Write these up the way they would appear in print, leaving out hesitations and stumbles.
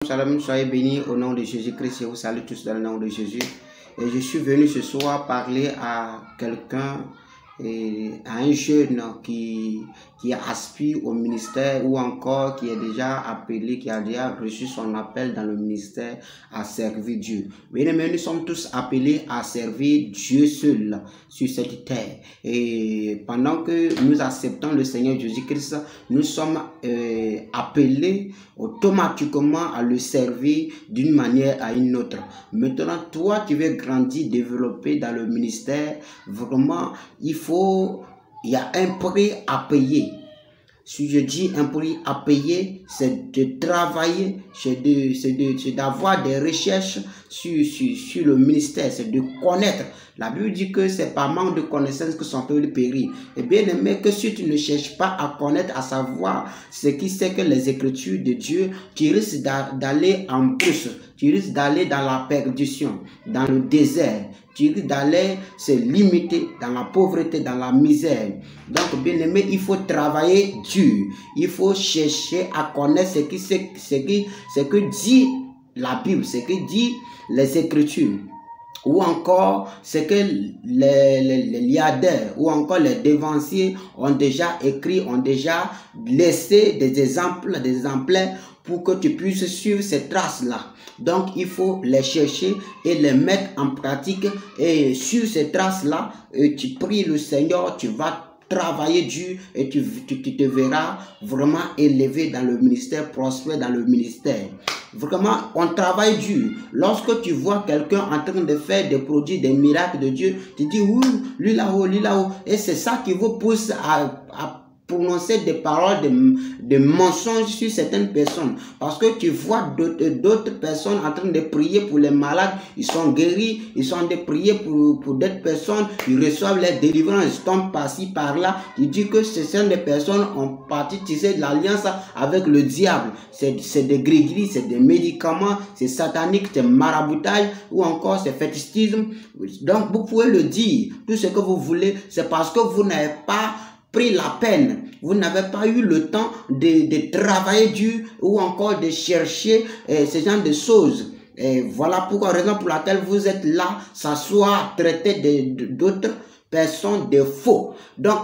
Shalom, soyez bénis au nom de Jésus-Christ. Je vous salue tous dans le nom de Jésus. Et je suis venu ce soir parler à quelqu'un, à un jeune qui aspire au ministère ou encore qui est déjà appelé, qui a déjà reçu son appel dans le ministère à servir Dieu. Bien aimés, nous sommes tous appelés à servir Dieu seul sur cette terre. Et pendant que nous acceptons le Seigneur Jésus-Christ, nous sommes appelés automatiquement à le servir d'une manière à une autre. Maintenant, toi, tu veux grandir, développer dans le ministère, vraiment, il y a un prix à payer. Si je dis un prix à payer, c'est de travailler, c'est d'avoir des recherches sur le ministère, c'est de connaître. La Bible dit que c'est par manque de connaissances que son peuple périt. Et bien aimé, que si tu ne cherches pas à connaître, à savoir ce qui c'est que les Écritures de Dieu, tu risques d'aller en brousse, tu risques d'aller dans la perdition, dans le désert. Tu risques d'aller se limiter dans la pauvreté, dans la misère. Donc, bien aimé, il faut travailler dur. Il faut chercher à connaître ce que dit la Bible, ce que dit les Écritures. Ou encore ce que les liadeurs ou encore les dévanciers ont déjà écrit, ont déjà laissé des exemplaires pour que tu puisses suivre ces traces-là. Donc, il faut les chercher et les mettre en pratique. Et sur ces traces-là, tu pries le Seigneur, tu vas travailler dur et tu te verras vraiment élevé dans le ministère, prospère dans le ministère. Vraiment, on travaille dur. Lorsque tu vois quelqu'un en train de faire des produits, des miracles de Dieu, tu dis, ouh, lui là-haut, lui là-haut. Et c'est ça qui vous pousse à prononcer des paroles de mensonges sur certaines personnes. Parce que tu vois d'autres personnes en train de prier pour les malades, ils sont guéris, ils sont en train de prier pour d'autres personnes, ils reçoivent les délivrances, ils tombent par-ci, par-là. Tu dis que ce sont des personnes ont parti tisser de l'alliance avec le diable. C'est des gris-gris, c'est des médicaments, c'est satanique, c'est maraboutage ou encore c'est fétichisme. Donc vous pouvez le dire, tout ce que vous voulez, c'est parce que vous n'avez pas pris la peine, vous n'avez pas eu le temps de travailler dur ou encore de chercher ce genre de choses. Et voilà pourquoi, raison pour laquelle vous êtes là, s'asseoir, traiter d'autres personnes de faux. Donc,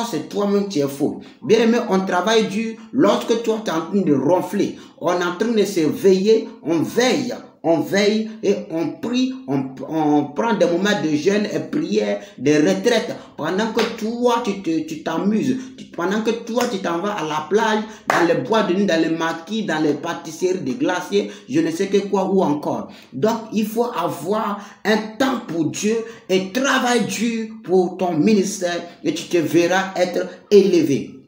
c'est toi-même qui es faux. Bien aimé, on travaille dur lorsque toi tu es en train de ronfler, on est en train de se veiller, on veille. On veille et on prie, on prend des moments de jeûne et prière, de retraite. Pendant que toi, tu t'amuses, pendant que toi, tu t'en vas à la plage, dans les bois de nuit, dans les maquis, dans les pâtisseries, des glaciers, je ne sais que quoi ou encore. Donc, il faut avoir un temps pour Dieu et travailler dur pour ton ministère et tu te verras être élevé.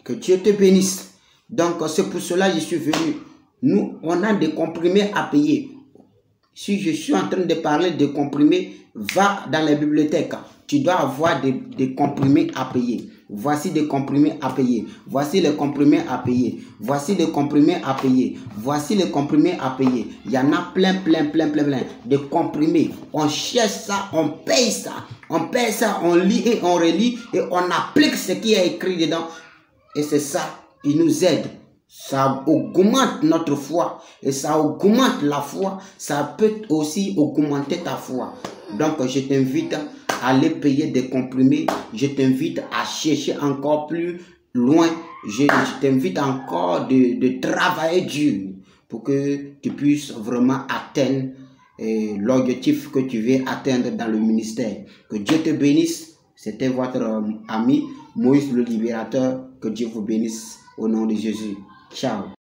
Que Dieu te bénisse. Donc, c'est pour cela que je suis venu. Nous, on a des comprimés à payer. Si je suis en train de parler de comprimés, va dans les bibliothèques. Tu dois avoir des comprimés à payer. Voici des comprimés à payer. Voici les comprimés à payer. Voici les comprimés à payer. Voici les comprimés à payer. Il y en a plein de comprimés. On cherche ça, on paye ça. On paye ça, on lit et on relit et on applique ce qui est écrit dedans. Et c'est ça qui nous aide. Ça augmente notre foi et ça augmente la foi. Ça peut aussi augmenter ta foi. Donc, je t'invite à aller payer des comprimés. Je t'invite à chercher encore plus loin. Je t'invite encore de travailler dur pour que tu puisses vraiment atteindre l'objectif que tu veux atteindre dans le ministère. Que Dieu te bénisse. C'était votre ami Moïse le Libérateur. Que Dieu vous bénisse au nom de Jésus. Ciao.